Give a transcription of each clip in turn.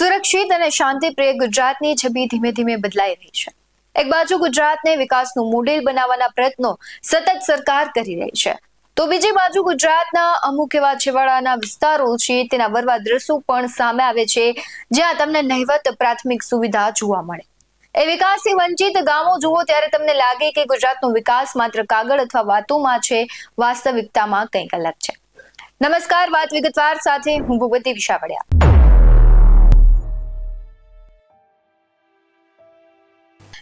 સુરક્ષિત અને શાંતિપ્રિય ગુજરાતની છબી ધીમે ધીમે બદલાઈ રહી છે. એક બાજુ ગુજરાતને વિકાસનું મોડેલ બનાવવાના પ્રયત્નો સતત સરકાર કરી રહી છે, તો બીજી બાજુ ગુજરાતના અમુક એવા છેવાડાના વિસ્તારો છે તેના વરવા દ્રશ્યો પણ સામે આવે છે, જ્યાં તમને નહિવત પ્રાથમિક સુવિધા જોવા મળે. એ વિકાસથી વંચિત ગામો જુઓ ત્યારે તમને લાગે કે ગુજરાતનો વિકાસ માત્ર કાગળ અથવા વાતોમાં છે, વાસ્તવિકતામાં કંઈક અલગ છે. નમસ્કાર, વાત વિગતવાર સાથે હું ભૂપતિ વિશાવડિયા.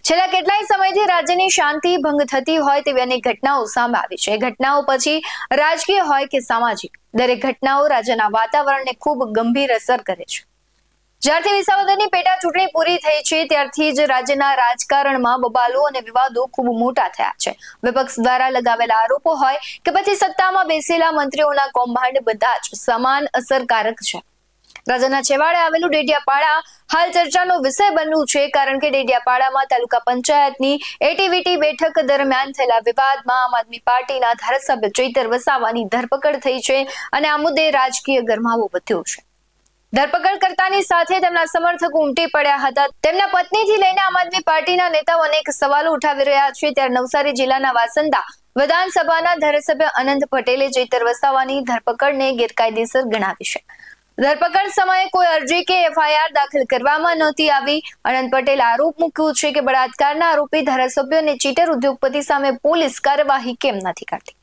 છેલ્લા કેટલાય સમયથી રાજ્યની શાંતિ ભંગ થતી હોય તેવી અનેક ઘટનાઓ સામે આવી છે. ઘટનાઓ પછી રાજકીય હોય કે સામાજિક, દરેક ઘટનાઓ રાજ્યના વાતાવરણને ખૂબ ગંભીર અસર કરે છે. જ્યારથી વિસાવદરની પેટા ચૂંટણી પૂરી થઈ છે ત્યારથી જ રાજ્યના રાજકારણમાં બબાલો અને વિવાદો ખૂબ મોટા થયા છે. વિપક્ષ દ્વારા લગાવેલા આરોપો હોય કે પછી સત્તામાં બેસેલા મંત્રીઓના કૌભાંડ બધા જ સમાન અસરકારક છે. રાજ્યના છેવાડે આવેલું ડેડિયાપાડા હાલ ચર્ચાનો વિષય બન્યું છે, કારણ કે ડેડિયાપાડામાં તાલુકા પંચાયતની એટીવીટી બેઠક દરમિયાન થયેલા વિવાદમાં આમ આદમી પાર્ટીના ધારાસભ્ય ચૈતર વસાવાની ધરપકડ થઈ છે અને આ મુદ્દે રાજકીય ગરમાવો વધ્યો છે. ધરપકડ કરતાની સાથે તેમના સમર્થકો ઉમટી પડ્યા હતા. તેમના પત્નીથી લઈને આમ આદમી પાર્ટીના નેતાઓ અનેક સવાલો ઉઠાવી રહ્યા છે. ત્યારે નવસારી જિલ્લાના વાસંદા વિધાનસભાના ધારાસભ્ય અનંત પટેલે ચૈતર વસાવાની ધરપકડને ગેરકાયદેસર ગણાવી છે. ધરપકડ સમયે કોઈ અરજી કે એફઆઈઆર દાખલ કરવામાં નહોતી આવી. અનંત પટેલે આરોપ મૂક્યો છે કે બળાત્કારના આરોપી ધારાસભ્ય અને ચીટર ઉદ્યોગપતિ સામે પોલીસ કાર્યવાહી કેમ નથી કરતી.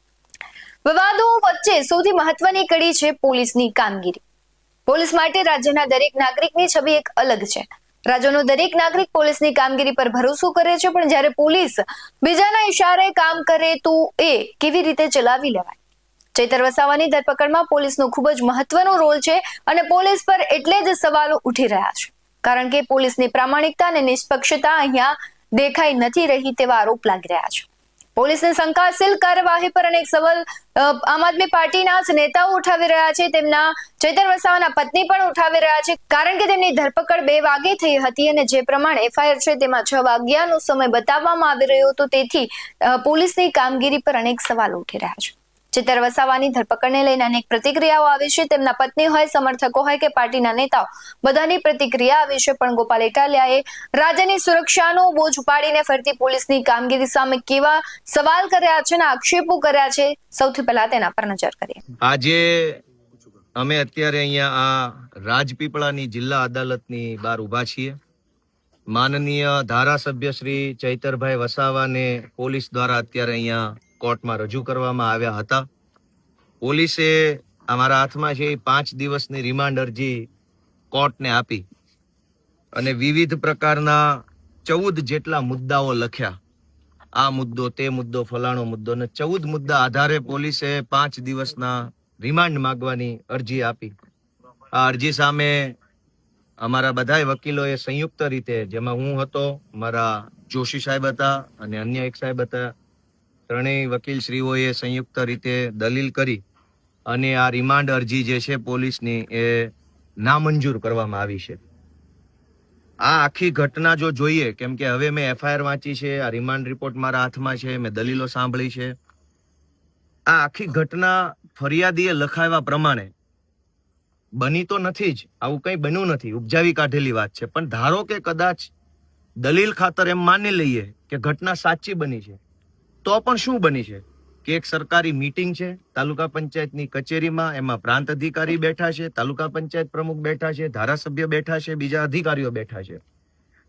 વિવાદો વચ્ચે સૌથી મહત્વની કડી છે પોલીસની કામગીરી. પોલીસ માટે રાજ્યના દરેક નાગરિકની છબી એક અલગ છે. રાજ્યનો દરેક નાગરિક પોલીસની કામગીરી પર ભરોસો કરે છે, પણ જ્યારે પોલીસ બીજાના ઇશારે કામ કરે તો એ કેવી રીતે ચલાવી લેવાય? ચૈતર વસાવાની ધરપકડમાં પોલીસનો ખૂબ જ મહત્વનો રોલ છે અને પોલીસ પર એટલે જ સવાલો ઉઠી રહ્યા છે, કારણ કે પોલીસની પ્રામાણિકતા અને નિષ્પક્ષતા અહીંયા દેખાઈ નથી રહી તેવા આરોપ લાગી રહ્યા છે. પોલીસની શંકાશીલ કાર્યવાહી પર અનેક સવાલ આમ આદમી પાર્ટીના જ નેતાઓ ઉઠાવી રહ્યા છે. તેમના ચૈતર વસાવાના પત્ની પણ ઉઠાવી રહ્યા છે, કારણ કે તેમની ધરપકડ 2 વાગે થઈ હતી અને જે પ્રમાણે એફઆઈઆર છે તેમાં 6 વાગ્યાનો સમય બતાવવામાં આવી રહ્યો હતો. તેથી પોલીસની કામગીરી પર અનેક સવાલો ઉઠી રહ્યા છે. ચૈતર વસાવાની ધરપકડને લઈને અનેક પ્રતિક્રિયાઓ આવી છે. તેમના પત્ની હોય, સમર્થકો હોય કે પાર્ટીના નેતાઓ, બધાની પ્રતિક્રિયા આવી છે. પણ ગોપાલ ઇટાલિયાએ રાજ્યની સુરક્ષાનો બોજ ઉપાડીને ફરતી પોલીસની કામગીરી સામે કેવા સવાલ કર્યા છે અને આક્ષેપો કર્યા છે, સૌથી પહેલા તેના પર નજર કરીએ. આજે અમે અત્યારે અહીંયા આ રાજપીપળાની જિલ્લા અદાલતની બહાર ઉભા છીએ. માનનીય ધારાસભ્ય શ્રી ચૈતરભાઈ વસાવાને પોલીસ દ્વારા અત્યારે અહીંયા કોર્ટમાં રજૂ કરવામાં આવ્યા હતા. પોલીસે અમારા હાથમાં છે 5 દિવસની રિમાન્ડ અરજી કોર્ટને આપી અને વિવિધ પ્રકારના 14 જેટલા મુદ્દાઓ લખ્યા. આ મુદ્દો, તે મુદ્દો, ફલાણો મુદ્દો, અને 14 મુદ્દા આધારે પોલીસે 5 દિવસના રિમાન્ડ માંગવાની અરજી આપી. આ અરજી સામે અમારા બધાય વકીલોએ સંયુક્ત રીતે, જેમાં હું હતો, મારા જોશી સાહેબ હતા અને અન્ય એક સાહેબ હતા, ત્રણેય વકીલશ્રીઓએ સંયુક્ત રીતે દલીલ કરી અને આ રિમાન્ડ અરજી જે છે પોલીસની એ નામંજૂર કરવામાં આવી છે. આ આખી ઘટના જો જોઈએ, કેમ કે હવે મેં એફઆઈઆર વાંચી છે, આ રિમાન્ડ રિપોર્ટ મારા હાથમાં છે, મેં દલીલો સાંભળી છે. આ આખી ઘટના ફરિયાદીએ લખાવ્યા પ્રમાણે બની તો નથી જ, આવું કંઈ બન્યું નથી, ઉપજાવી કાઢેલી વાત છે. પણ ધારો કે કદાચ દલીલ ખાતર એમ માની લઈએ કે ઘટના સાચી બની છે, તો પણ શું બની છે કે એક સરકારી મીટિંગ છે તાલુકા પંચાયતની કચેરીમાં, એમાં પ્રાંત અધિકારી બેઠા છે, તાલુકા પંચાયત પ્રમુખ બેઠા છે, ધારાસભ્ય બેઠા છે, બીજા અધિકારીઓ બેઠા છે.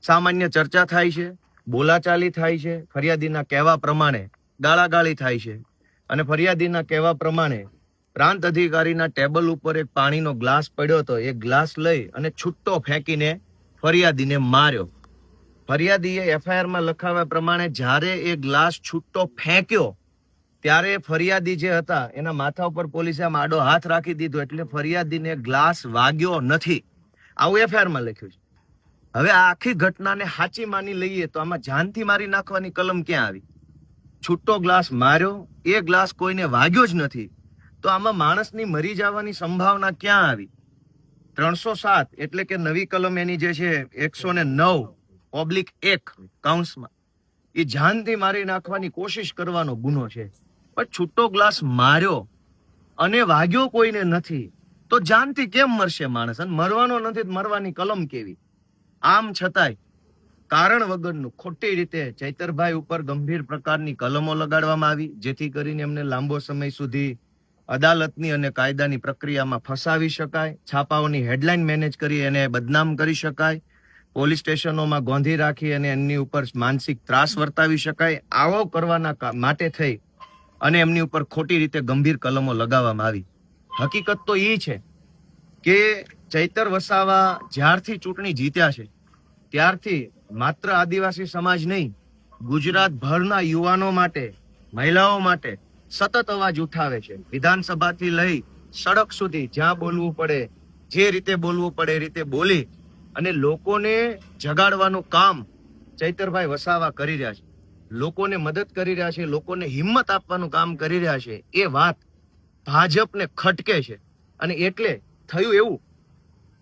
સામાન્ય ચર્ચા થાય છે, બોલાચાલી થાય છે, ફરિયાદીના કહેવા પ્રમાણે ગાળાગાળી થાય છે અને ફરિયાદીના કહેવા પ્રમાણે પ્રાંત અધિકારીના ટેબલ ઉપર એક પાણીનો ગ્લાસ પડ્યો હતો, એ ગ્લાસ લઈ અને છૂટ્ટો ફેંકીને ફરિયાદીને માર્યો. ફરિયાદીએ એફઆઈઆરમાં લખાવ્યા પ્રમાણે જ્યારે એ ગ્લાસ છૂટ્ટો ફેંક્યો ત્યારે ફરિયાદી જે હતા એના માથા ઉપર પોલીસે આમ આડો હાથ રાખી દીધો, એટલે ફરિયાદીને ગ્લાસ વાગ્યો નથી, આવું એફઆઈઆરમાં લખ્યું છે. હવે આ આખી ઘટનાને સાચી માની લઈએ તો આમાં જાનથી મારી નાખવાની કલમ ક્યાં આવી? છૂટ્ટો ગ્લાસ માર્યો, એ ગ્લાસ કોઈને વાગ્યો જ નથી, તો આમાં માણસની મરી જવાની સંભાવના ક્યાં આવી? 307 એટલે કે નવી કલમ એની જે છે 109/1 કાઉન્સમાં, એ જાનથી મારી નાખવાની કોશિશ કરવાનો ગુનો છે. પણ છૂટો ગ્લાસ માર્યો અને વાગ્યો કોઈને નથી, તો જાનથી કેમ મરશે માણસ? અને મરવાનો નથી તો મરવાની કલમ કેવી? આમ છતાંય કારણ વગરનું ખોટી રીતે ચૈતરભાઈ ઉપર ગંભીર પ્રકારની કલમો લગાડવામાં આવી, જેથી કરીને એમને લાંબો સમય સુધી અદાલતની અને કાયદાની પ્રક્રિયામાં ફસાવી શકાય, છાપાઓની હેડલાઇન મેનેજ કરી એને બદનામ કરી શકાય, પોલીસ સ્ટેશનોમાં ગોંધી રાખી અને એમની ઉપર માનસિક ત્રાસ વર્તાવી શકાય. આવો કરવાના માટે થઈ અને એમની ઉપર ખોટી રીતે ગંભીર કલમો લગાવવામાં આવી. હકીકત તો એ છે કે ચૈતર વસાવા જ્યારથી ચૂંટણી જીત્યા છે ત્યારથી માત્ર આદિવાસી સમાજ નહીં, ગુજરાતભરના યુવાનો માટે, મહિલાઓ માટે સતત અવાજ ઉઠાવે છે. વિધાનસભાથી લઈ સડક સુધી જ્યાં બોલવું પડે, જે રીતે બોલવું પડે એ રીતે બોલી અને લોકોને જગાડવાનું કામ ચૈતરભાઈ વસાવા કરી રહ્યા છે. લોકોને મદદ કરી રહ્યા છે, લોકોને હિંમત આપવાનું કામ કરી રહ્યા છે. એ વાત ભાજપને ખટકે છે. અને એટલે થયું એવું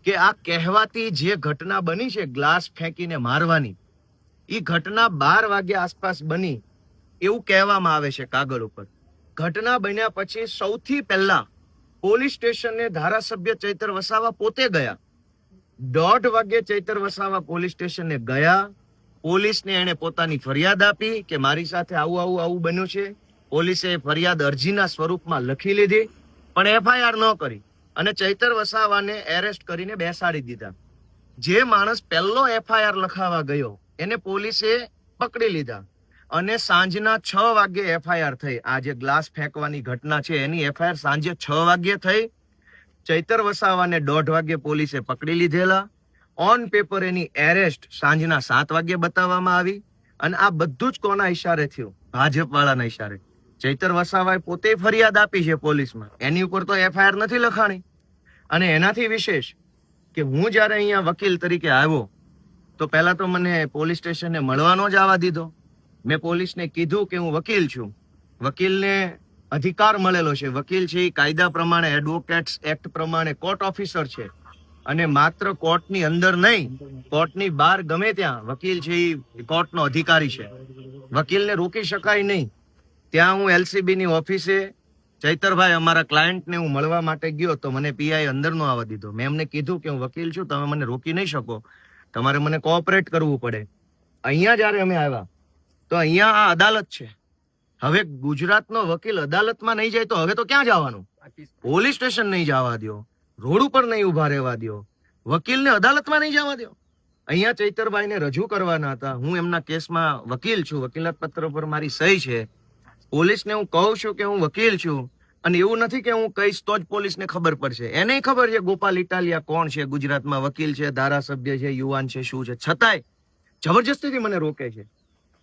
કે આ કહેવાતી જે ઘટના બની છે ગ્લાસ ફેંકીને મારવાની, એ ઘટના 12 વાગ્યા આસપાસ બની એવું કહેવામાં આવે છે કાગળ ઉપર. ઘટના બન્યા પછી સૌથી પહેલા પોલીસ સ્ટેશને ધારાસભ્ય ચૈતર વસાવા પોતે ગયા. 1:30 વાગે ચૈતર વસાવા પોલીસ સ્ટેશને ગયા. પોલીસને એને પોતાની ફરિયાદ આપી કે મારી સાથે આવું બન્યું છે. પોલીસે ફરિયાદ અરજીના સ્વરૂપમાં લખી લીધી, પણ એફઆઈઆર ન કરી અને ચૈતર વસાવાને એરેસ્ટ કરીને બેસાડી દીધા. જે માણસ પહેલો એફઆઈઆર લખાવા ગયો એને પોલીસે પકડી લીધા અને સાંજના 6 વાગે એફઆઈઆર થઈ. આ જે ગ્લાસ ફેંકવાની ઘટના છે એની એફઆઈઆર સાંજે 6 વાગે થઈ. ચૈતર વસાવાને 1:30 વાગે પોલીસે પકડી લીધેલા. ઓન પેપર એની એરેસ્ટ સાંજના 7 વાગે બતાવવામાં આવી. અને આ બધું જ કોના ઈશારે થયું? ભાજપ વાળાના ઈશારે. ચૈતર વસાવાએ પોતે ફરિયાદ આપી છે પોલીસમાં, એની ઉપર તો એફઆઈઆર નથી લખાણી. અને એનાથી વિશેષ કે હું જયારે અહીંયા વકીલ તરીકે આવ્યો તો પહેલા તો મને પોલીસ સ્ટેશને મળવાનો જ આવવા દીધો. મેં પોલીસને કીધું કે હું વકીલ છું. વકીલને અધિકાર મળેલો છે. વકીલ છે એ કાયદા પ્રમાણે, એડવોકેટ્સ એક્ટ પ્રમાણે કોર્ટ ઓફિસર છે. અને માત્ર કોર્ટની અંદર નહીં, કોર્ટની બહાર ગમે ત્યાં વકીલ છે એ કોર્ટનો અધિકારી છે. વકીલને રોકી શકાય નહીં. ત્યાં હું એલસીબી ની ઓફિસે ચૈતરભાઈ અમારા ક્લાયન્ટને હું મળવા માટે ગયો તો મને પીઆઈ અંદર નો આવવા દીધો. મેં એમને કીધું કે હું વકીલ છું, તમે મને રોકી નહીં શકો, તમારે મને કોઓપરેટ કરવું પડે. અહીંયા જયારે અમે આવ્યા તો અહીંયા આ અદાલત છે. હવે ગુજરાતનો વકીલ અદાલતમાં નહીં જાય તો હવે તો ક્યાં જવાનું? પોલીસ સ્ટેશન નહીં જવા દો, રોડ ઉપર નહીં ઉભા રહેવા દો, વકીલને અદાલતમાં નહીં જવા દો. અહીંયા ચૈતરભાઈને રજૂ કરવાના હતા. હું એમના કેસમાં વકીલ છું, વકીલાત પત્ર પર મારી સહી છે. પોલીસને હું કહું છું કે હું વકીલ છું અને એવું નથી કે હું કહીશ તો જ પોલીસને ખબર પડશે. એને ખબર છે ગોપાલ ઇટાલિયા કોણ છે, ગુજરાતમાં વકીલ છે, ધારાસભ્ય છે, યુવાન છે, શું છે. છતાંય જબરજસ્તીથી મને રોકે છે.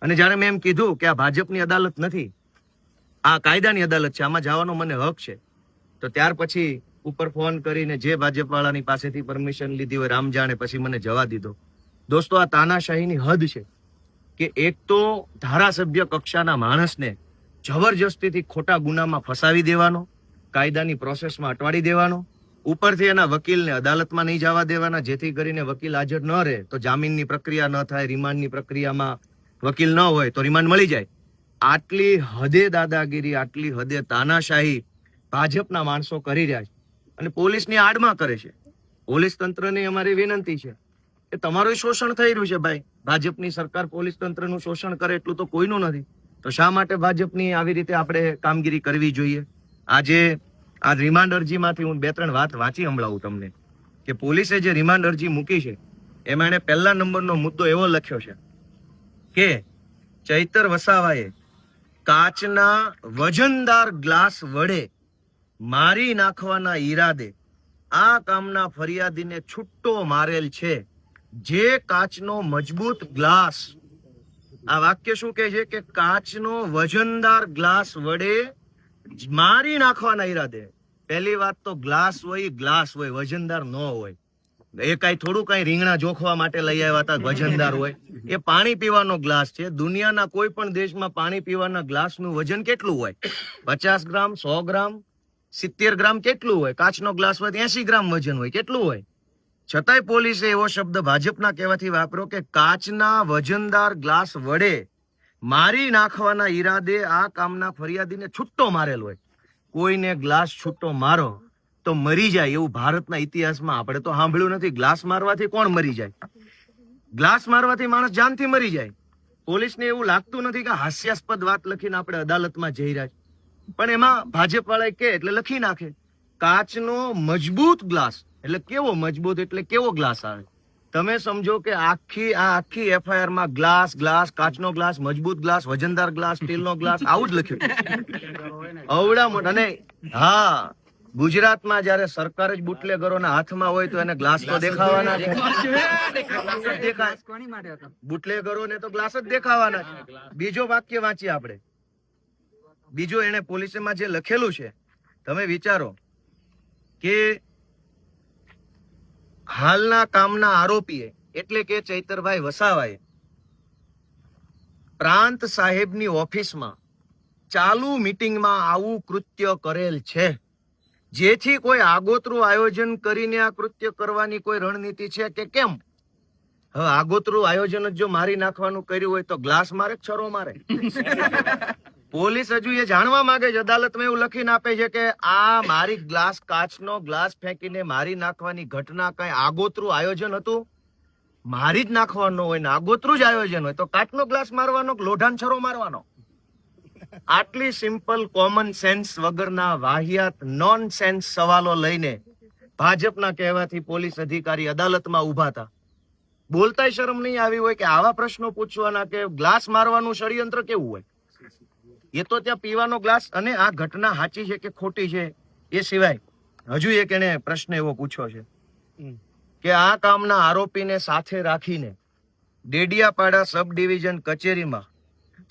અને જયારે મેં એમ કીધું કે આ ભાજપની અદાલત નથી, આ કાયદાની અદાલત છે, આમાં જવાનો મને હક છે, તો ત્યાર પછી ઉપર ફોન કરીને જે ભાજપ વાળાની પાસેથી પરમિશન લીધી હોય રામ જાણે, પછી મને જવા દીધો. દોસ્તો, આ તાનાશાહીની હદ છે કે એક તો ધારાસભ્ય કક્ષાના માણસને જબરજસ્તીથી ખોટા ગુનામાં ફસાવી દેવાનો, કાયદાની પ્રોસેસમાં અટવાડી દેવાનો, ઉપરથી એના વકીલને અદાલતમાં નહીં જવા દેવાના, જેથી કરીને વકીલ હાજર ન રહે તો જામીનની પ્રક્રિયા ન થાય, રિમાન્ડની પ્રક્રિયામાં વકીલ ન હોય તો રિમાન્ડ મળી જાય. આટલી હદે દાદાગીરી, આટલી હદે તાનાશાહી ભાજપના માણસો કરી રહ્યા છે અને પોલીસની આડમાં કરે છે. પોલીસ તંત્રને અમારી વિનંતી છે કે તમારું શોષણ થઈ રહ્યું છે ભાઈ. ભાજપની સરકાર પોલીસ તંત્રનું શોષણ કરે એટલું તો કોઈનું નથી, તો શા માટે ભાજપની આવી રીતે આપણે કામગીરી કરવી જોઈએ? આજે આ રિમાન્ડ અરજીમાંથી હું 2-3 વાત વાંચી સંભળાવું તમને કે પોલીસે જે રિમાન્ડ અરજી મૂકી છે એમાં એને પહેલા નંબરનો મુદ્દો એવો લખ્યો છે કે ચૈતર વસાવાએ કાચના વજનદાર ગ્લાસ વડે મારી નાખવાના ઈરાદે આ કામના ફરિયાદીને છૂટ્ટો મારેલ છે. જે કાચનો મજબૂત ગ્લાસ, આ વાક્ય શું કહે છે કે કાચનો વજનદાર ગ્લાસ વડે મારી નાખવાના ઈરાદે. પહેલી વાત તો ગ્લાસ હોય, વજનદાર ન હોય. એ કઈ થોડું કઈ રીંગણા જોખવા માટે લઈ આવ્યા હતા વજનદાર હોય? એ પાણી પીવાનો ગ્લાસ છે. દુનિયાના કોઈ પણ દેશમાં પાણી પીવાના ગ્લાસનું વજન કેટલું હોય? 50 ગ્રામ, 100 ગ્રામ, 70 ગ્રામ કેટલું હોય? કાચનો ગ્લાસ હોય 80 ગ્રામ વજન હોય, કેટલું હોય? છતાંય પોલીસે એવો શબ્દ ભાજપના કહેવાથી વાપર્યો કે કાચના વજનદાર ગ્લાસ વડે મારી નાખવાના ઈરાદે આ કામના ફરિયાદીને છૂટ્ટો મારેલ હોય. કોઈને ગ્લાસ છૂટ્ટો મારો તો મરી જાય એવું ભારતના ઇતિહાસમાં આપણે તો સાંભળ્યું નથી. ગ્લાસ મારવાથી કોણ મરી જાય? ગ્લાસ મારવાથી માણસ જાનથી મરી જાય. પોલીસને એવું લાગતું નથી કે હાસ્યાસ્પદ વાત લખીને આપણે અદાલતમાં જઈ રહ્યા છીએ, પણ એમાં ભાજપ વાળા કે એટલે લખી નાખે કાચનો મજબૂત ગ્લાસ. એટલે કેવો મજબૂત એટલે કેવો ગ્લાસ આવે? તમે સમજો કે આખી એફઆઈઆર માં ગ્લાસ ગ્લાસ કાચનો ગ્લાસ, મજબૂત ગ્લાસ, વજનદાર ગ્લાસ, સ્ટીલનો ગ્લાસ, આવું જ લખ્યું. અવડા મોટા. અને હા, ગુજરાતમાં જયારે સરકાર જ બુટલેગરોના હાથમાં હોય તો એને ગ્લાસ તો દેખાવાના છે. દેખાય બુટલેગરોને તો ગ્લાસ જ દેખાવાના છે. બીજો વાક્ય વાંચીએ આપણે. બીજો એને પોલીસમાં જે લખેલું છે, તમે વિચારો કે હાલના કામના આરોપીએ એટલે કે ચૈતરભાઈ વસાવાએ પ્રાંત સાહેબની ઓફિસમાં ચાલુ મીટિંગમાં આવું કૃત્ય કરેલ છે, જેથી કોઈ આગોતરું આયોજન કરીને આ કૃત્ય કરવાની કોઈ રણનીતિ છે કે કેમ? હવે આગોતરું આયોજન જ જો મારી નાખવાનું કર્યું હોય તો ગ્લાસ મારે કે છરો મારે? પોલીસ હજુ એ જાણવા માંગે છે, અદાલતમાં એવું લખીને આપે છે કે આ મારી ગ્લાસ, કાચનો ગ્લાસ ફેંકીને મારી નાખવાની ઘટના કઈ આગોતરું આયોજન હતું? મારી જ નાખવાનો હોય ને આગોતરું જ આયોજન હોય તો કાચનો ગ્લાસ મારવાનો કે લોઢાન છરો મારવાનો? આટલી સિમ્પલ કોમન સેન્સ વગરના વાહિયાત નોન સેન્સ સવાલો લઈને ભાજપના કહેવાથી પોલીસ અધિકારી અદાલતમાં ઉભા હતા. બોલતાય શરમ નહીં આવી હોય કે આવા પ્રશ્નો પૂછવાના કે ગ્લાસ મારવાનું ષડયંત્ર કેવું હોય? એ તો ત્યાં પીવાનો ગ્લાસ. અને આ ઘટના સાચી છે કે ખોટી છે એ સિવાય હજુ એક એને પ્રશ્ન એવો પૂછ્યો છે કે આ કામના આરોપીને સાથે રાખીને ડેડિયાપાડા સબ ડિવિઝન કચેરીમાં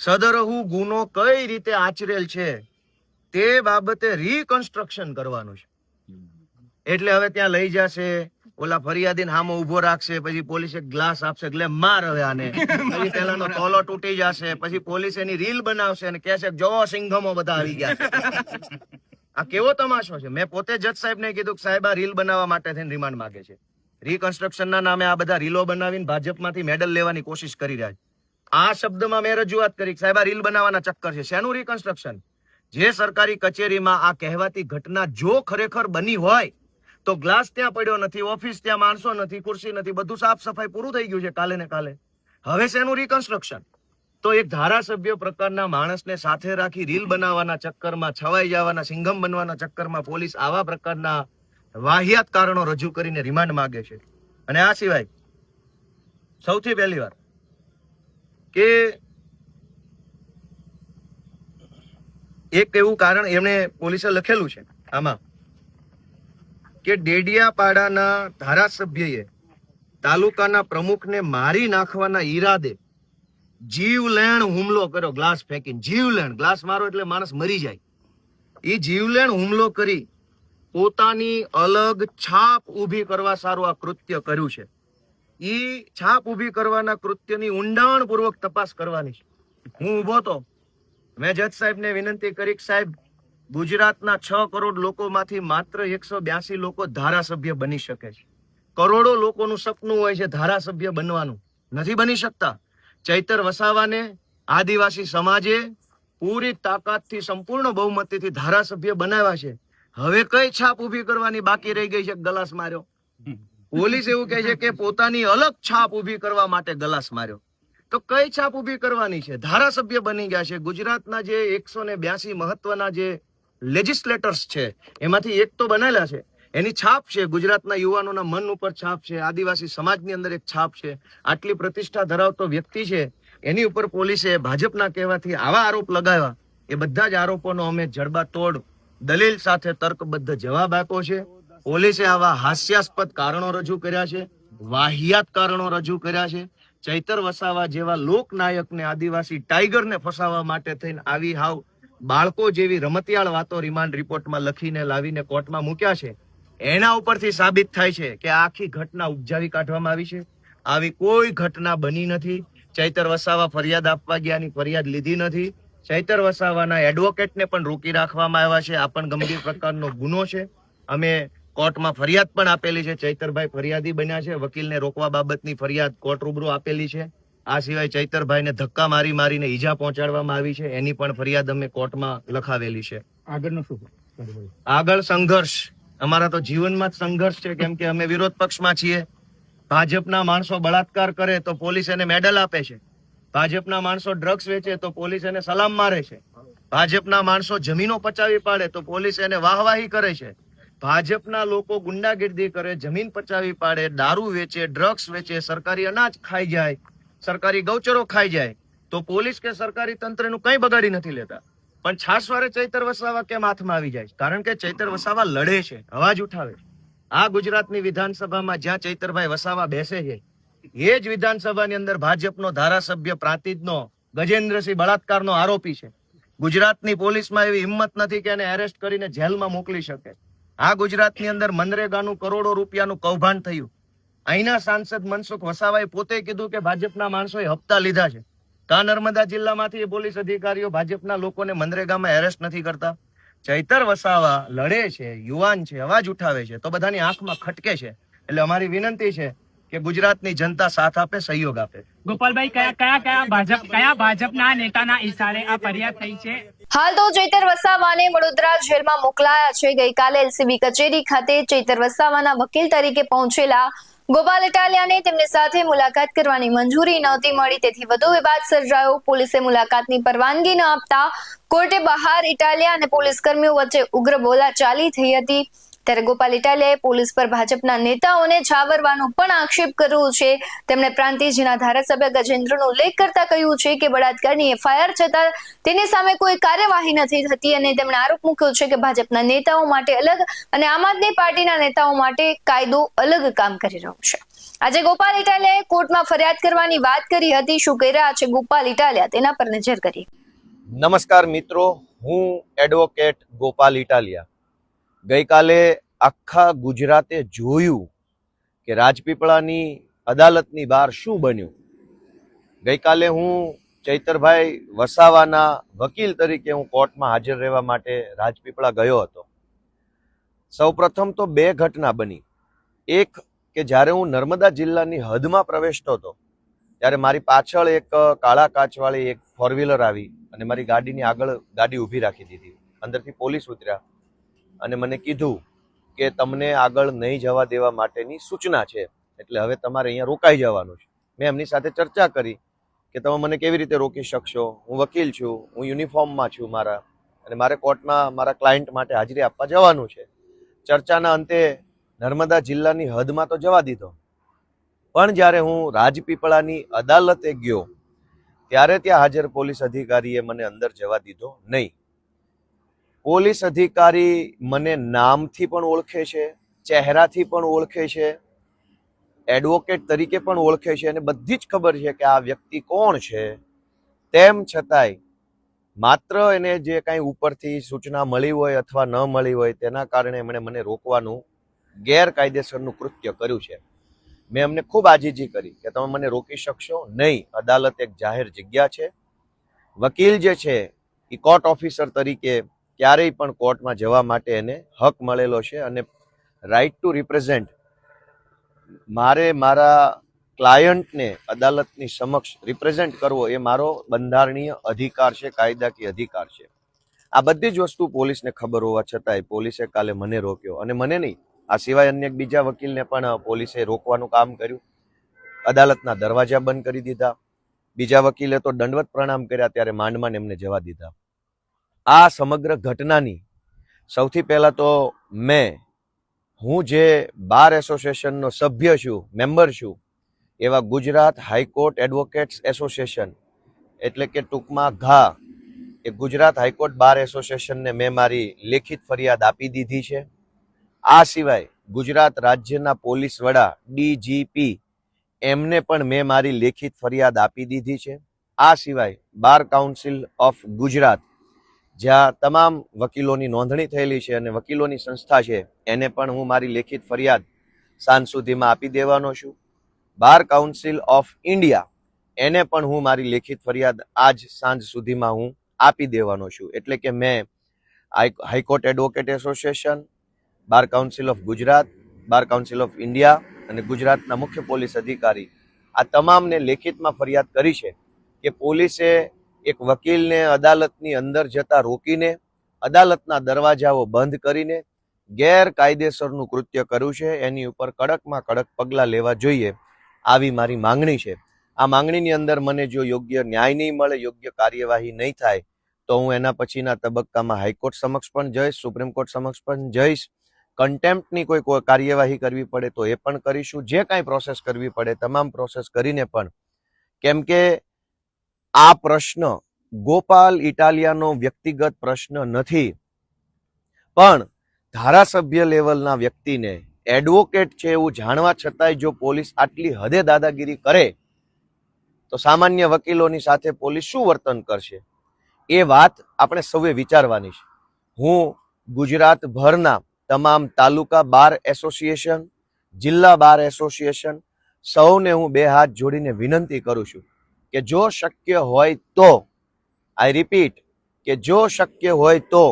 સદરહુ ગુનો કઈ રીતે આચરેલ છે તે બાબતે રીકન્સ્ટ્રક્શન કરવાનું છે. એટલે હવે ત્યાં લઈ જશે, ઓલા ફરિયાદીને સામે ઉભો રાખશે, પછી પોલીસ એક ગ્લાસ આપશે, એટલે માર હવે આને, પછી પેલાનો તોલો તૂટી જશે, પછી પોલીસ એની રીલ બનાવશે અને કહેશે જોવો સિંઘમો બધા આવી ગયા છે. આ કેવો તમાશો છે? મેં પોતે જજ સાહેબને કીધું કે સાહેબ આ રીલ બનાવવા માટે થઈને રિમાન્ડ માંગે છે. રીકન્સ્ટ્રક્શનના નામે આ બધા રીલો બનાવીને ભાજપમાંથી મેડલ લેવાની કોશિશ કરી રહ્યા છે. આ શબ્દમાં મેં રજૂઆત કરી સાહેબ આ રીલ બનાવવાના ચક્કર છે. શેનું રીકન્સ્ટ્રક્શન? જે સરકારી કચેરીમાં આ કહેવાતી ઘટના જો ખરેખર બની હોય તો ગ્લાસ ત્યાં પડ્યો નથી, ઓફિસ ત્યાં માણસો નથી, ખુરશી નથી, બધું સાફ સફાઈ પૂરું થઈ ગયું છે કાલે ને કાલે. હવે શેનું રીકન્સ્ટ્રક્શન? તો એક ધારાસભ્ય પ્રકારના માણસને સાથે રાખી રીલ બનાવવાના ચક્કરમાં, છવાઈ જવાના, સિંઘમ બનવાના ચક્કરમાં પોલીસ આવા પ્રકારના વાહિયાત કારણો રજૂ કરીને રિમાન્ડ માંગે છે. અને આ સિવાય સૌથી પહેલી વાર કે એક એવું કારણ એમણે પોલીસે લખેલું છે આમાં કે ડેડિયાપાડાના ધારાસભ્યએ તાલુકાના પ્રમુખને મારી નાખવાના ઈરાદે જીવલેણ હુમલો કર્યો ગ્લાસ ફેંકીને. જીવલેણ, ગ્લાસ મારો એટલે માણસ મરી જાય. એ જીવલેણ હુમલો કરી પોતાની અલગ છાપ ઊભી કરવા સારું આ કૃત્ય કર્યું છે. એ છાપ ઊભી કરવાના કૃત્યની ઊંડાણપૂર્વક તપાસ કરવાની છે. હું ઊભો તો મેં જજ સાહેબને વિનંતી કરી કે સાહેબ ગુજરાતના 6 કરોડ લોકોમાંથી માત્ર 182 લોકો ધારાસભ્ય બની શકે છે. કરોડો લોકોનું સપનું હોય છે ધારાસભ્ય બનવાનું, નથી બની શકતા. ચૈતર વસાવાને આદિવાસી સમાજે પૂરી તાકાતથી સંપૂર્ણ બહુમતીથી ધારાસભ્ય બનાવ્યા છે. હવે કઈ છાપ ઊભી કરવાની બાકી રહી ગઈ છે? ગ્લાસ માર્યો. પોલીસ એવું કહે છે કે પોતાની અલગ છાપ ઊભી કરવા માટે ગ્લાસ માર્યો. તો કઈ છાપ ઊભી કરવાની છે? ધારાસભ્ય બની ગયા છે. ગુજરાતના જે 182 મહત્વના જે લેજિસ્લેટર્સ છે એમાંથી એક તો બનેલા છે, એની છાપ છે. ગુજરાતના યુવાનોના મન ઉપર છાપ છે, આદિવાસી સમાજની અંદર એક છાપ છે. આટલી પ્રતિષ્ઠા ધરાવતો વ્યક્તિ છે, એની ઉપર પોલીસે ભાજપના કહેવાથી આવા આરોપ લગાવ્યા. એ બધા જ આરોપોનો અમે જડબાતોડ દલીલ સાથે તર્કબદ્ધ જવાબ આપ્યો છે. પોલીસે આવા હાસ્યાસ્પદ કારણો રજૂ કર્યા છે, વાહિયાત કારણો રજૂ કર્યા છે. ચૈતર વસાવા જેવા લોકનાયકને, આદિવાસી ટાઈગરને ફસાવવા માટે થઈને આવી હાવ બાળકો જેવી રમતિયાળ વાતો રિમાન્ડ રિપોર્ટમાં લખીને લાવીને કોર્ટમાં મૂક્યા છે. એના ઉપરથી સાબિત થાય છે કે આખી ઘટના ઉપજાવી કાઢવામાં આવી છે. આવી કોઈ ઘટના બની નથી. ચૈતર વસાવા ફરિયાદ આપવા ગયાની ફરિયાદ લીધી નથી. ચૈતર વસાવાના એડવોકેટને પણ રોકી રાખવામાં આવ્યા છે. આ પણ ગંભીર પ્રકારનો ગુનો છે. અમે કોર્ટમાં ફરિયાદ પણ આપેલી છે. ચૈતરભાઈ ફરિયાદી બન્યા છે. વકીલને રોકવા બાબતની ફરિયાદ કોર્ટ રૂબરૂ આપેલી છે. આ સિવાય ચૈતરભાઈને ધક્કા મારીને ઈજા પહોંચાડવામાં આવી છે, એની પણ ફરિયાદ અમે કોર્ટમાં લખાવેલી છે. આગળનો શું? આગળ સંઘર્ષ અમારા તો જીવનમાં જ સંઘર્ષ છે, કેમ કે અમે વિરોધ પક્ષમાં છીએ. ભાજપના માણસો બળાત્કાર કરે તો પોલીસ એને મેડલ આપે છે. ભાજપના માણસો ડ્રગ્સ વેચે તો પોલીસ એને સલામ મારે છે. ભાજપના માણસો જમીનો પચાવી પાડે તો પોલીસ એને વાહવાહી કરે છે. ભાજપના લોકો ગુંડાગીર્દી કરે, જમીન પચાવી પાડે, દારૂ વેચે, ડ્રગ્સ વેચે, સરકારી અનાજ ખાઈ જાય, સરકારી ગૌચરો ખાઈ જાય તો પોલીસ કે સરકારી તંત્રનું કંઈ બગાડી નથી લેતા. પણ છાસવારે ચૈતર વસાવા કેમ હાથમાં આવી જાય? કારણ કે ચૈતર વસાવા લડે છે, અવાજ ઉઠાવે છે. આ ગુજરાતની વિધાનસભામાં જ્યાં ચૈતરભાઈ વસાવા બેસે છે, એ જ વિધાનસભાની અંદર ભાજપનો ધારાસભ્ય પ્રાંતિજનો ગજેન્દ્રસિંહ બળાત્કારનો આરોપી છે. ગુજરાતની પોલીસમાં એવી હિંમત નથી કે એને એરેસ્ટ કરીને જેલમાં મોકલી શકે. આ ગુજરાતની અંદર મનરેગાનું કરોડો રૂપિયાનું કૌભાંડ થયું. અહીંના સાંસદ મનસુખ વસાવાએ પોતે કીધું કે ભાજપના માણસોએ હપ્તા લીધા છે. કા નર્મદા જિલ્લામાંથી પોલીસ અધિકારીઓ ભાજપના લોકોને મનરેગામાં એરેસ્ટ નથી કરતા? ચૈતર વસાવા લડે છે, યુવાન છે, અવાજ ઉઠાવે છે તો બધાની આંખમાં ખટકે છે. એટલે અમારી વિનંતી છે કે ગુજરાતની જનતા સાથ આપે, સહયોગ આપે. ગોપાલભાઈ, કયા ભાજપના નેતાના ઈશારે આ ફરિયાદ થઈ છે? હાલ તો ચૈતર વસાવાને વડોદરા જેલમાં મોકલાયા છે. ગઈકાલે એલસીબી કચેરી ખાતે ચૈતર વસાવાના વકીલ તરીકે પહોંચેલા ગોપાલ ઇટાલિયાને તેમની સાથે મુલાકાત કરવાની મંજૂરી નહોતી મળી, તેથી વધુ વિવાદ સર્જાયો. પોલીસે મુલાકાતની પરવાનગી ન આપતા કોર્ટે બહાર ઇટાલિયા અને પોલીસ કર્મીઓ વચ્ચે ઉગ્ર બોલાચાલી થઈ હતી. ત્યારે ગોપાલ ઇટાલિયાએ પોલીસ પર ભાજપના નેતાઓને છાવરવાનો પણ આક્ષેપ કર્યો છે. તેમણે પ્રાંતિજના ધારાસભ્ય ગજેન્દ્રનો ઉલ્લેખ કરતા કહ્યું છે કે બળાત્કારની એફઆઈઆર છતાં તેની સામે કોઈ કાર્યવાહી નથી થતી અને તેમણે આરોપ મૂક્યો છે કે ભાજપના નેતાઓ માટે અલગ અને આમ આદમી પાર્ટીના નેતાઓ માટે કાયદો અલગ કામ કરી રહ્યો છે. આજે ગોપાલ ઇટાલિયાએ કોર્ટમાં ફરિયાદ કરવાની વાત કરી હતી. શું કહી રહ્યા છે ગોપાલ ઇટાલિયા, તેના પર નજર કરીએ. નમસ્કાર મિત્રો, હું એડવોકેટ ગોપાલ ઇટાલિયા. ગઈકાલે આખા ગુજરાતે જોયું કે રાજપીપળાની અદાલતની બહાર શું બન્યું. ગઈકાલે હું ચૈતરભાઈ વસાવાના વકીલ તરીકે હું કોર્ટમાં હાજર રહેવા માટે રાજપીપળા ગયો હતો. સૌપ્રથમ તો બે ઘટના બની. એક કે જ્યારે હું નર્મદા જિલ્લાની હદમાં પ્રવેશતો હતો ત્યારે મારી પાછળ એક કાળા કાચવાળી એક ફોર વ્હીલર આવી અને મારી ગાડીની આગળ ગાડી ઊભી રાખી દીધી. અંદરથી પોલીસ ઉતર્યા અને મને કીધું કે તમને આગળ નહીં જવા દેવા માટેની સૂચના છે, એટલે હવે તમારે અહીંયા રોકાઈ જવાનું છે. મેં એમની સાથે ચર્ચા કરી કે તમે મને કેવી રીતે રોકી શકશો, હું વકીલ છું, હું યુનિફોર્મમાં છું મારા, અને મારે કોર્ટમાં મારા ક્લાયન્ટ માટે હાજરી આપવા જવાનું છે. ચર્ચાના અંતે નર્મદા જિલ્લાની હદમાં તો જવા દીધો, પણ જ્યારે હું રાજપીપળાની અદાલતે ગયો ત્યારે ત્યાં હાજર પોલીસ અધિકારીએ મને અંદર જવા દીધો નહીં. પોલીસ અધિકારી મને નામથી પણ ઓળખે છે, ચહેરાથી પણ ઓળખે છે, એડવોકેટ તરીકે પણ ઓળખે છે અને બધી જ ખબર છે કે આ વ્યક્તિ કોણ છે. તેમ છતાંય માત્ર એને જે કાંઈ ઉપરથી સૂચના મળી હોય અથવા ન મળી હોય તેના કારણે એમણે મને રોકવાનું ગેરકાયદેસરનું કૃત્ય કર્યું છે. મેં એમને ખૂબ આજીજી કરી કે તમે મને રોકી શકશો નહીં. અદાલત એક જાહેર જગ્યા છે. વકીલ જે છે એ કોર્ટ ઓફિસર તરીકે ક્યારેય પણ કોર્ટમાં જવા માટે એને હક મળેલો છે અને રાઇટ ટુ રિપ્રેઝેન્ટ મારે મારા ક્લાયન્ટને અદાલતની સમક્ષ રિપ્રેઝેન્ટ કરવો એ મારો બંધારણીય અધિકાર છે, કાયદાકીય અધિકાર છે. આ બધી જ વસ્તુ પોલીસને ખબર હોવા છતાંય પોલીસે કાલે મને રોક્યો, અને મને નહીં, આ સિવાય અન્ય બીજા વકીલને પણ પોલીસે રોકવાનું કામ કર્યું. અદાલતના દરવાજા બંધ કરી દીધા. બીજા વકીલે તો દંડવત પ્રણામ કર્યા, ત્યારે માંડ એમને જવા દીધા. આ સમગ્ર ઘટનાની સૌથી પહેલા તો હું જે બાર એસોસિએશનનો સભ્ય છું, મેમ્બર છું, એવા ગુજરાત હાઈકોર્ટ એડવોકેટ્સ એસોસિએશન એટલે કે ટૂંકમાં ઘા, એ ગુજરાત હાઈકોર્ટ બાર એસોસિએશનને મેં મારી લેખિત ફરિયાદ આપી દીધી છે. આ સિવાય ગુજરાત રાજ્યના પોલીસ વડા ડીજીપી એમને પણ મેં મારી લેખિત ફરિયાદ આપી દીધી છે. આ સિવાય બાર કાઉન્સિલ ઓફ ગુજરાત, જ્યાં તમામ વકીલોની નોંધણી થયેલી છે અને વકીલોની સંસ્થા છે, એને પણ હું મારી લેખિત ફરિયાદ સાંજ સુધીમાં આપી દેવાનો છું. બાર કાઉન્સિલ ઓફ ઇન્ડિયા, એને પણ હું મારી લેખિત ફરિયાદ આજ સાંજ સુધીમાં હું આપી દેવાનો છું. એટલે કે મેં high court advocate association, bar council of Gujarat, bar council of India અને ગુજરાતના મુખ્ય પોલીસ અધિકારી, આ તમામને લેખિતમાં ફરિયાદ કરી છે કે પોલીસે એક વકીલને અદાલતની અંદર જતા રોકીને, અદાલતના દરવાજાઓ બંધ કરીને ગેરકાયદેસરનું કૃત્ય કર્યું છે એની ઉપર કડકમાં કડક પગલાં લેવા જોઈએ, આવી મારી માંગણી છે. આ માંગણીની અંદર મને જો યોગ્ય ન્યાય નહીં મળે, યોગ્ય કાર્યવાહી નહીં થાય, તો હું એના પછીના તબક્કામાં હાઈકોર્ટ સમક્ષ પણ જઈશ, સુપ્રીમ કોર્ટ સમક્ષ પણ જઈશ. કન્ટેમ્પ્ટની કોઈ કાર્યવાહી કરવી પડે તો એ પણ કરીશું. જે કાંઈ પ્રોસેસ કરવી પડે તમામ પ્રોસેસ કરીને પણ, કેમ કે આ પ્રશ્ન ગોપાલ ઇટાલિયાનો વ્યક્તિગત પ્રશ્ન નથી, પણ ધારાસભ્ય લેવલના વ્યક્તિને એડવોકેટ છે એવું જાણવા છતાંય જો પોલીસ આટલી હદે દાદાગીરી કરે તો સામાન્ય વકીલોની સાથે પોલીસ શું વર્તન કરશે, એ વાત આપણે સૌએ વિચારવાની છે. હું ગુજરાતભરના તમામ તાલુકા બાર એસોસિએશન, જિલ્લા બાર એસોસિએશન સૌને હું બે હાથ જોડીને વિનંતી કરું છું કે જો શક્ય હોય તો, આઈ રિપીટ, કે જો શક્ય હોય તો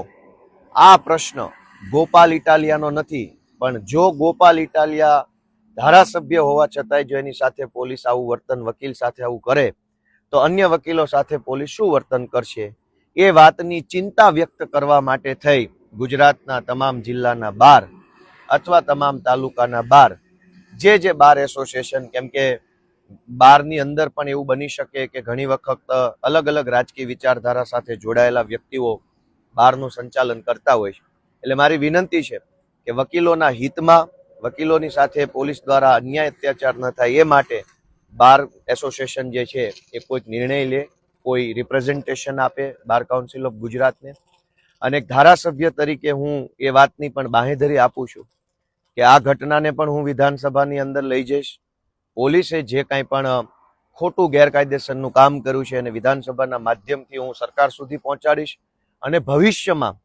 આ પ્રશ્ન ગોપાલ ઇટાલિયાનો નથી, પણ જો ગોપાલ ઇટાલિયા ધારાસભ્ય હોવા છતાંય જો એની સાથે પોલીસ આવું વર્તન, વકીલ સાથે આવું કરે, તો અન્ય વકીલો સાથે પોલીસ શું વર્તન કરશે, એ વાતની ચિંતા વ્યક્ત કરવા માટે થઈ ગુજરાતના તમામ જિલ્લાના બાર અથવા તમામ તાલુકાના બાર, જે બાર એસોસિએશન, કેમ કે બારની અંદર પણ એવું બની શકે કે ઘણી વખત અલગ અલગ રાજકીય વિચારધારા સાથે જોડાયેલા વ્યક્તિઓ બારનું સંચાલન કરતા હોય છે. એટલે મારી વિનંતી છે કે વકીલોના હિતમાં, વકીલોની સાથે પોલીસ દ્વારા અન્યાય અત્યાચાર ન થાય એ માટે બાર એસોસિએશન જે છે એ કોઈક નિર્ણય લે, કોઈ રિપ્રેઝન્ટેશન આપે બાર કાઉન્સિલ ઓફ ગુજરાતને. અને એક ધારાસભ્ય તરીકે હું એ વાતની પણ બાંહેધરી આપું છું કે આ ઘટનાને પણ હું વિધાનસભાની અંદર લઈ જઈશ. પોલીસે જે કાંઈ પણ ખોટું ગેરકાયદેસરનું કામ કર્યું છે અને વિધાનસભાના માધ્યમથી હું સરકાર સુધી પહોંચાડીશ. અને ભવિષ્યમાં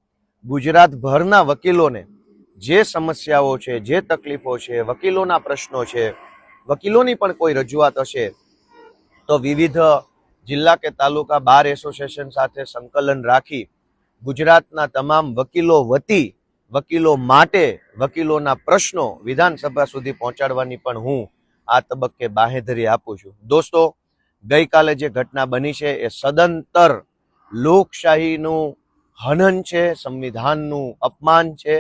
ગુજરાતભરના વકીલોને જે સમસ્યાઓ છે, જે તકલીફો છે, વકીલોના પ્રશ્નો છે, વકીલોની પણ કોઈ રજૂઆત હશે તો વિવિધ જિલ્લા કે તાલુકા બાર એસોસિએશન સાથે સંકલન રાખી ગુજરાતના તમામ વકીલો વતી, વકીલો માટે, વકીલોના પ્રશ્નો વિધાનસભા સુધી પહોંચાડવાની પણ હું આ તબક્કે બાંહેધરી આપું છું. દોસ્તો, ગઈકાલે જે ઘટના બની છે એ સદંતર લોકશાહીનું હનન છે, સંવિધાનનું અપમાન છે.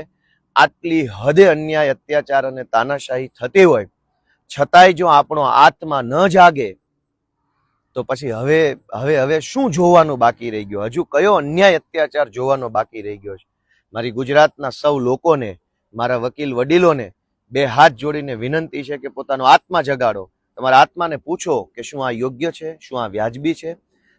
આટલી હદે અન્યાય, અત્યાચાર અને તાનાશાહી થતી હોય છતાંય જો આપણો આત્મા ન જાગે તો પછી હવે શું જોવાનું બાકી રહી ગયો? હજુ કયો અન્યાય, અત્યાચાર જોવાનો બાકી રહી ગયો છે? મારી ગુજરાતના સૌ લોકોને, મારા વકીલ વડીલોને બે હાથ જોડીને વિનંતી છે કે પોતાનો આત્મા જગાડો. તમારા આત્માને પૂછો કે શું આ યોગ્ય છે, શું આ વ્યાજબી છે.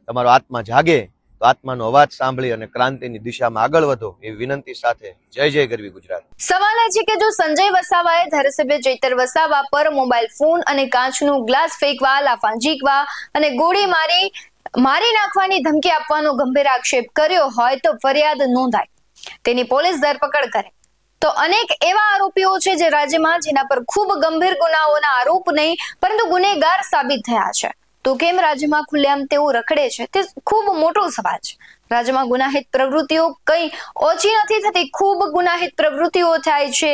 તમારો આત્મા જાગે તો આત્માનો અવાજ સાંભળી અને ક્રાંતિની દિશામાં આગળ વધો, એવી વિનંતી સાથે જય જય ગરવી ગુજરાત. સવાલ એ છે કે જો સંજય વસાવાએ ધારાસભ્ય ચૈતર વસાવા પર મોબાઈલ ફોન અને કાચનું ગ્લાસ ફેંકવા, લાફા ઝીંકવા અને ગોળી મારી નાખવાની ધમકી આપવાનો ગંભીર આક્ષેપ કર્યો હોય તો ફરિયાદ નોંધાય, તેની પોલીસ ધરપકડ કરે. તો અનેક એવા આરોપીઓ છે જે રાજ્યમાં જેના પર ખૂબ ગંભીર ગુનાઓના આરોપ નહીં પરંતુ ગુનેગાર સાબિત થયા છે, તો કેમ રાજ્યમાં ખુલ્લેઆમ તેઓ રખડે છે? તે ખૂબ મોટો સવાલ છે. રાજ્યમાં ગુનાહિત પ્રવૃત્તિઓ કઈ ઓછી નથી થતી, ખૂબ ગુનાહિત પ્રવૃત્તિઓ થાય છે.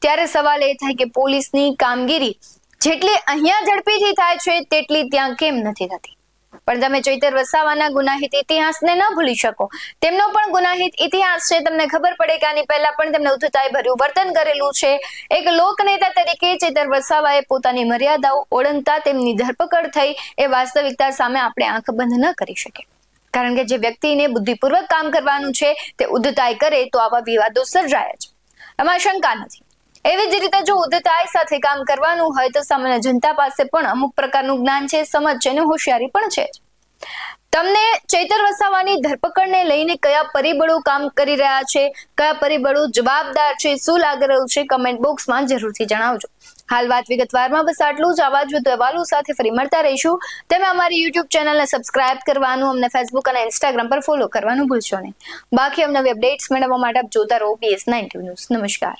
ત્યારે સવાલ એ થાય કે પોલીસની કામગીરી જેટલી અહીંયા ઝડપીથી થાય છે તેટલી ત્યાં કેમ નથી થતી? પણ તમે ચૈતર વસાવાના ગુનાહિત ઇતિહાસને ન ભૂલી શકો. તેમનો પણ ગુનાહિત ઇતિહાસ છે. તમને ખબર પડે કે આની પહેલા પણ તેમણે ઉદ્ધતાઈ ભર્યું વર્તન કરેલું છે. એક લોકનેતા તરીકે ચૈતર વસાવાએ પોતાની મર્યાદાઓ ઓળંગતા તેમની ધરપકડ થઈ એ વાસ્તવિકતા સામે આપણે આંખ બંધ ન કરી શકીએ. કારણ કે જે વ્યક્તિને બુદ્ધિપૂર્વક કામ કરવાનું છે તે ઉદ્ધતાઈ કરે તો આવા વિવાદો સર્જાય જ, એમાં શંકા નથી. એવી જ રીતે જો ઉદ્ધતાઈ સાથે કામ કરવાનું હોય તો સામાન્ય જનતા પાસે પણ અમુક પ્રકારનું જ્ઞાન છે, સમજ છે અને હોશિયારી પણ છે. તમને ચૈતર વસાવાની ધરપકડને લઈને કયા પરિબળો કામ કરી રહ્યા છે, કયા પરિબળો જવાબદાર છે, શું લાગી રહ્યું છે, કમેન્ટ બોક્સમાં જરૂરથી જણાવજો. હાલ વાત વિગતવારમાં બસ આટલું જ. આવા જ વધુ અહેવાલો સાથે ફરી મળતા રહીશું. તમે અમારી યુટ્યુબ ચેનલને સબસ્ક્રાઇબ કરવાનું, અમને ફેસબુક અને ઇન્સ્ટાગ્રામ પર ફોલો કરવાનું ભૂલશો નહીં. બાકી અવનવી અપડેટ્સ મેળવવા માટે આપ જોતા રહો BS9 ન્યૂઝ. નમસ્કાર.